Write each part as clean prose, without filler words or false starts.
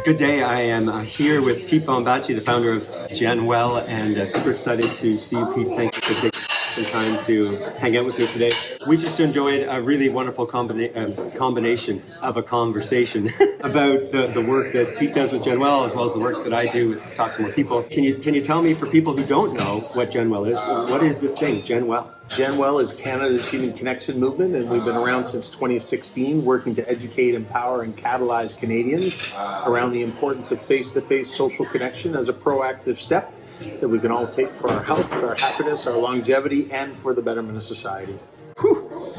Good day. I am here with Pete Bombaci, the founder of GenWell, and super excited to see you, Pete. Thank you for taking some time to hang out with me today. We just enjoyed a really wonderful combination of a conversation about the work that Pete does with GenWell, as well as the work that I do with Talk to More People. Can you tell me, for people who don't know what GenWell is, what is this thing, GenWell? GenWell is Canada's Human Connection Movement, and we've been around since 2016, working to educate, empower, and catalyze Canadians around the importance of face-to-face social connection as a proactive step that we can all take for our health, our happiness, our longevity, and for the betterment of society. Whew.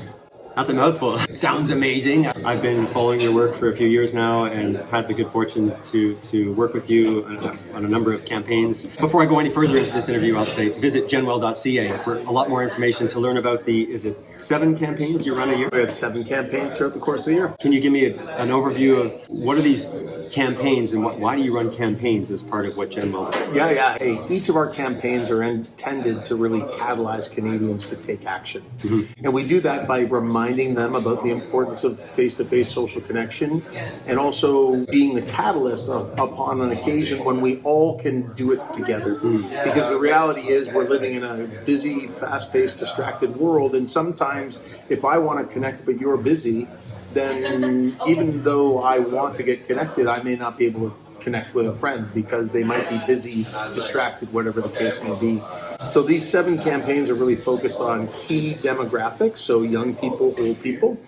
That's a mouthful. Sounds amazing. I've been following your work for a few years now and had the good fortune to work with you on a number of campaigns. Before I go any further into this interview, I'll say visit genwell.ca for a lot more information to learn about is it 7 campaigns you run a year? We have 7 campaigns throughout the course of the year. Can you give me an overview of what are these campaigns and why do you run campaigns as part of what GenWell does? Yeah. Hey, each of our campaigns are intended to really catalyze Canadians to take action. Mm-hmm. And we do that by reminding them about the importance of face-to-face social connection and also being the catalyst upon an occasion when we all can do it together. Because the reality is we're living in a busy, fast-paced, distracted world, and sometimes if I want to connect but you're busy, then even though I want to get connected, I may not be able to connect with a friend because they might be busy, distracted, whatever the case may be. So these 7 campaigns are really focused on key demographics, so young people, old people.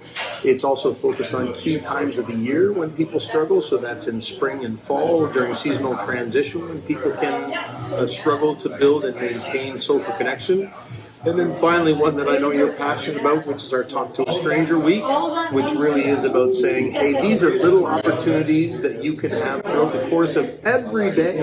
It's also focused on key times of the year when people struggle, so that's in spring and fall, during seasonal transition when people can struggle to build and maintain social connection. And then finally, one that I know you're passionate about, which is our Talk to a Stranger Week, which really is about saying, hey, these are little opportunities that you can have throughout the course of every day.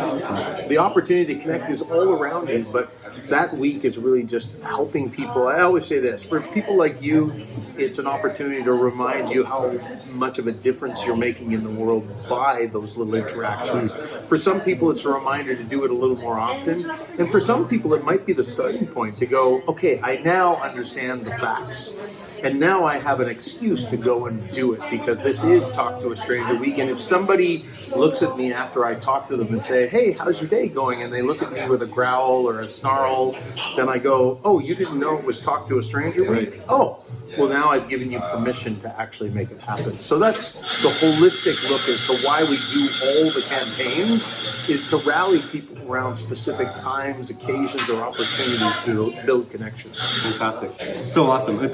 The opportunity to connect is all around you, but that week is really just helping people. I always say this, for people like you, it's an opportunity to remind you how much of a difference you're making in the world by those little interactions. For some people, it's a reminder to do it a little more often. And for some people, it might be the starting point to go, okay, I now understand the facts. And now I have an excuse to go and do it because this is Talk to a Stranger Week. And if somebody looks at me after I talk to them and say, hey, how's your day going? And they look at me with a growl or a snarl, then I go, oh, you didn't know it was Talk to a Stranger Week? Oh, well, now I've given you permission to actually make it happen. So that's the holistic look as to why we do all the campaigns, is to rally people around specific times, occasions, or opportunities to build connection. Fantastic. So awesome. With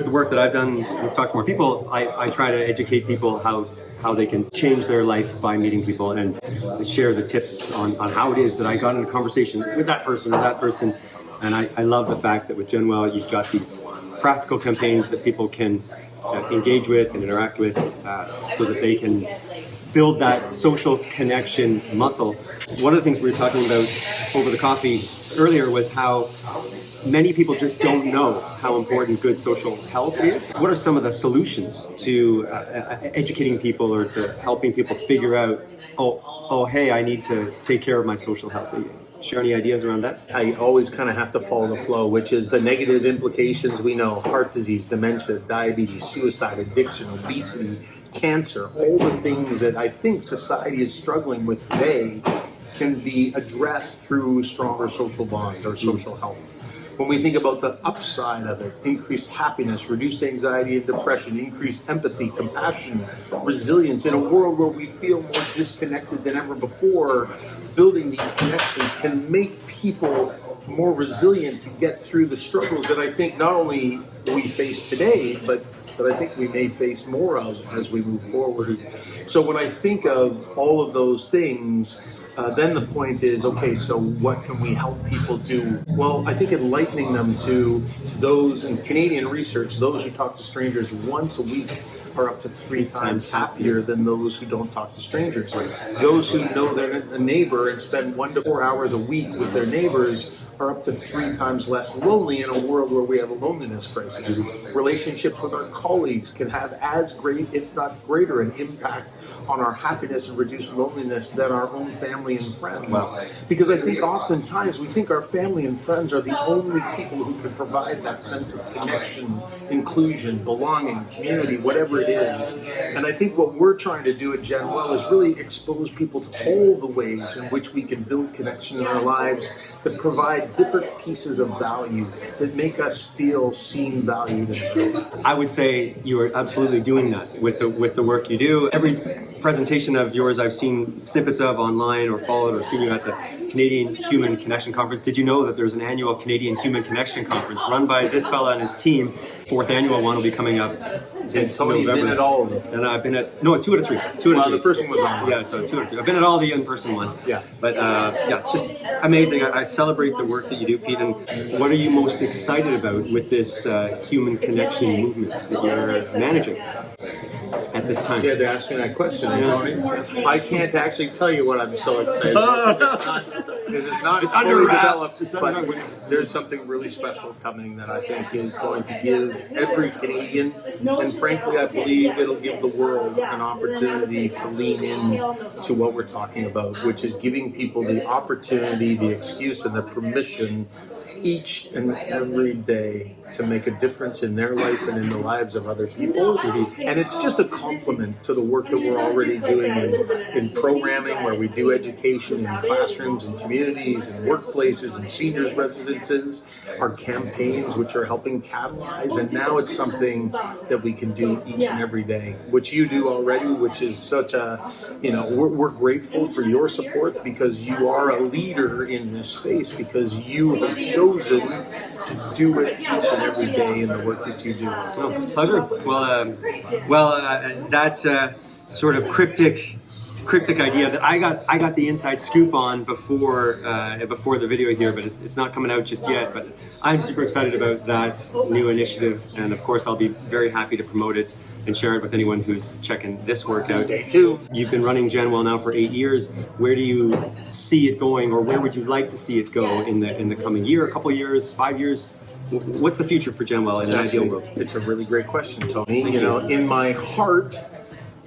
the work that I've done with Talk to More People, I try to educate people how they can change their life by meeting people and share the tips on how it is that I got in a conversation with that person or that person. And I love the fact that with GenWell, you've got these practical campaigns that people can engage with and interact with so that they can build that social connection muscle. One of the things we were talking about over the coffee earlier was how many people just don't know how important good social health is. What are some of the solutions to educating people or to helping people figure out, hey, I need to take care of my social health? Share any ideas around that? I always kind of have to follow the flow, which is the negative implications we know: heart disease, dementia, diabetes, suicide, addiction, obesity, cancer, all the things that I think society is struggling with today can be addressed through stronger social bonds or social health. When we think about the upside of it, increased happiness, reduced anxiety and depression, increased empathy, compassion, resilience, in a world where we feel more disconnected than ever before, building these connections can make people more resilient to get through the struggles that I think not only we face today, but I think we may face more of as we move forward. So when I think of all of those things, then the point is, okay, so what can we help people do? Well, I think enlightening them to those, in Canadian research, those who talk to strangers once a week are up to 3 times happier than those who don't talk to strangers. Those who know their neighbor and spend 1 to 4 hours a week with their neighbors are up to 3 times less lonely in a world where we have a loneliness crisis. workplaces. Relationships with our colleagues can have as great, if not greater, an impact on our happiness and reduce loneliness than our own family and friends. Wow. Because I think oftentimes we think our family and friends are the only people who can provide that sense of connection, inclusion, belonging, community, whatever it is. And I think what we're trying to do at GenWell is really expose people to all the ways in which we can build connection in our lives that provide different pieces of value that make us feel seen, valued, and heard. I would say you are absolutely doing that with the work you do. Every presentation of yours I've seen snippets of online or followed or seen you at the Canadian Human Connection Conference. Did you know that there's an annual Canadian Human Connection Conference run by this fella and his team? Fourth annual one will be coming up this Tony's November. been at all of them. And I've been at, no, 2 out of 3. 2 out of 3. Well, the first one was on. Yeah, so 2 out of 3. I've been at all the in-person ones. Yeah. But yeah, it's just amazing. I celebrate the work that you do, Pete. And what are you most excited about with this human connection movement that you're managing at this time? You had to ask me that question, Tony. I can't actually tell you what I'm so excited about because it's not It's fully under wraps. developed. It's under wraps. But there's something really special coming that I think is going to give every Canadian, and frankly, I believe it'll give the world an opportunity to lean in to what we're talking about, which is giving people the opportunity, the excuse, and the permission each and every day to make a difference in their life and in the lives of other people. And it's just a compliment to the work that we're already doing in programming, where we do education in classrooms and communities and workplaces and seniors residences, our campaigns which are helping catalyze, and now it's something that we can do each and every day, which you do already, which is such a, we're grateful for your support because you are a leader in this space, because you have chosen to do it each and every day in the work that you do. Oh, it's a pleasure. That's a sort of cryptic idea that I got the inside scoop on before the video here, but it's not coming out just yet. But I'm super excited about that new initiative, and of course I'll be very happy to promote it and share it with anyone who's checking this work out. Stay tuned. You've been running GenWell now for 8 years. Where do you see it going, or where would you like to see it go in the coming year, a couple years, 5 years? What's the future for GenWell in an ideal world? It's a really great question, Tony. In my heart,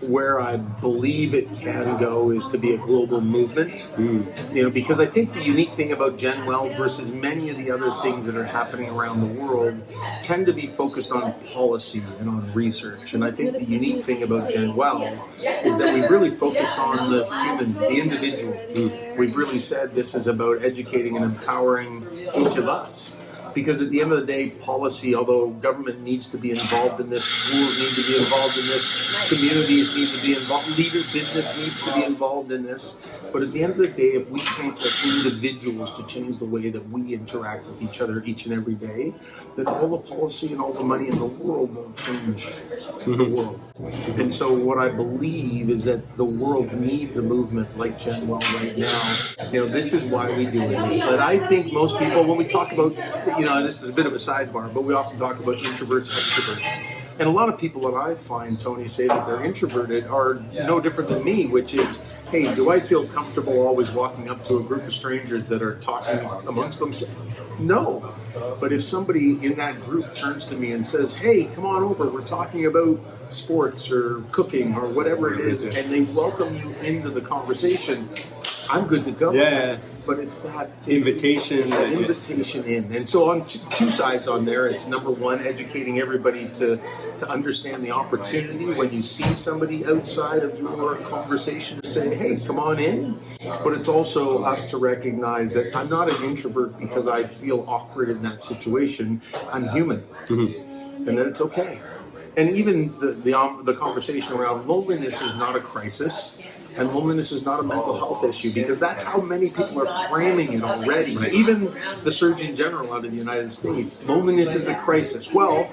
where I believe it can go is to be a global movement. Because I think the unique thing about GenWell versus many of the other things that are happening around the world tend to be focused on policy and on research. And I think the unique thing about GenWell is that we've really focused on the human, the individual. We've really said this is about educating and empowering each of us. Because at the end of the day, policy, although government needs to be involved in this, schools need to be involved in this, communities need to be involved, business needs to be involved in this. But at the end of the day, if we can't get individuals to change the way that we interact with each other each and every day, then all the policy and all the money in the world won't change the world. And so what I believe is that the world needs a movement like GenWell right now. This is why we do it. But I think most people, when we talk about, this is a bit of a sidebar, but we often talk about introverts, extroverts. And a lot of people that I find, Tony, say that they're introverted are no different than me, which is, hey, do I feel comfortable always walking up to a group of strangers that are talking amongst themselves? No. But if somebody in that group turns to me and says, hey, come on over, we're talking about sports or cooking or whatever it is, and they welcome you into the conversation, I'm good to go. Yeah. But it's that invitation. It's that invitation in. And so on two sides on there, it's number one, educating everybody to understand the opportunity when you see somebody outside of your conversation to say, hey, come on in. But it's also us to recognize that I'm not an introvert because I feel awkward in that situation. I'm human. And then it's okay. And even the conversation around loneliness is not a crisis. And loneliness is not a mental health issue, because that's how many people are framing it already. Even the Surgeon General out of the United States, loneliness is a crisis. Well,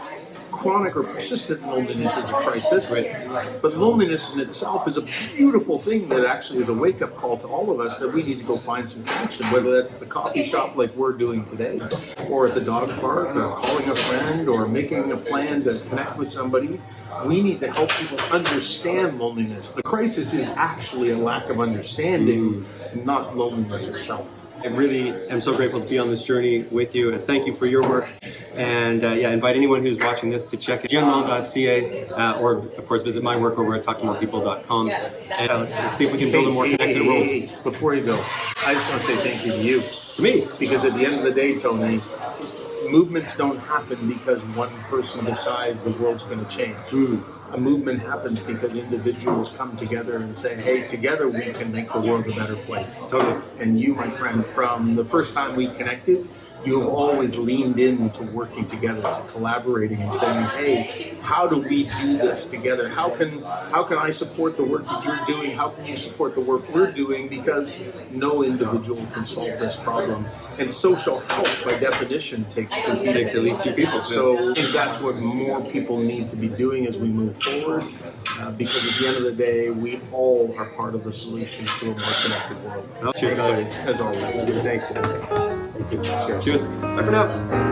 chronic or persistent loneliness is a crisis, but loneliness in itself is a beautiful thing that actually is a wake-up call to all of us that we need to go find some connection, whether that's at the coffee shop like we're doing today, or at the dog park, or calling a friend, or making a plan to connect with somebody. We need to help people understand loneliness. The crisis is actually a lack of understanding, not loneliness itself. I really am so grateful to be on this journey with you, and thank you for your work. And invite anyone who's watching this to check genwell.ca or, of course, visit my work over at talktomorpeople.com. And let's see if we can build a more connected world. Before you go, I just want to say thank you to you. To me. Because at the end of the day, Tony, movements don't happen because one person decides the world's going to change. A movement happens because individuals come together and say, hey, together we can make the world a better place. Totally. And you, my friend, from the first time we connected, you have always leaned into working together, to collaborating and saying, hey, how do we do this together? How can I support the work that you're doing? How can you support the work we're doing? Because no individual can solve this problem. And social health, by definition, takes two people. It takes at least two people. So I think that's what more people need to be doing as we move forward, because at the end of the day, we all are part of the solution to a more connected world. Well, cheers, As always. Thanks. Thank you. Cheers. Bye for now.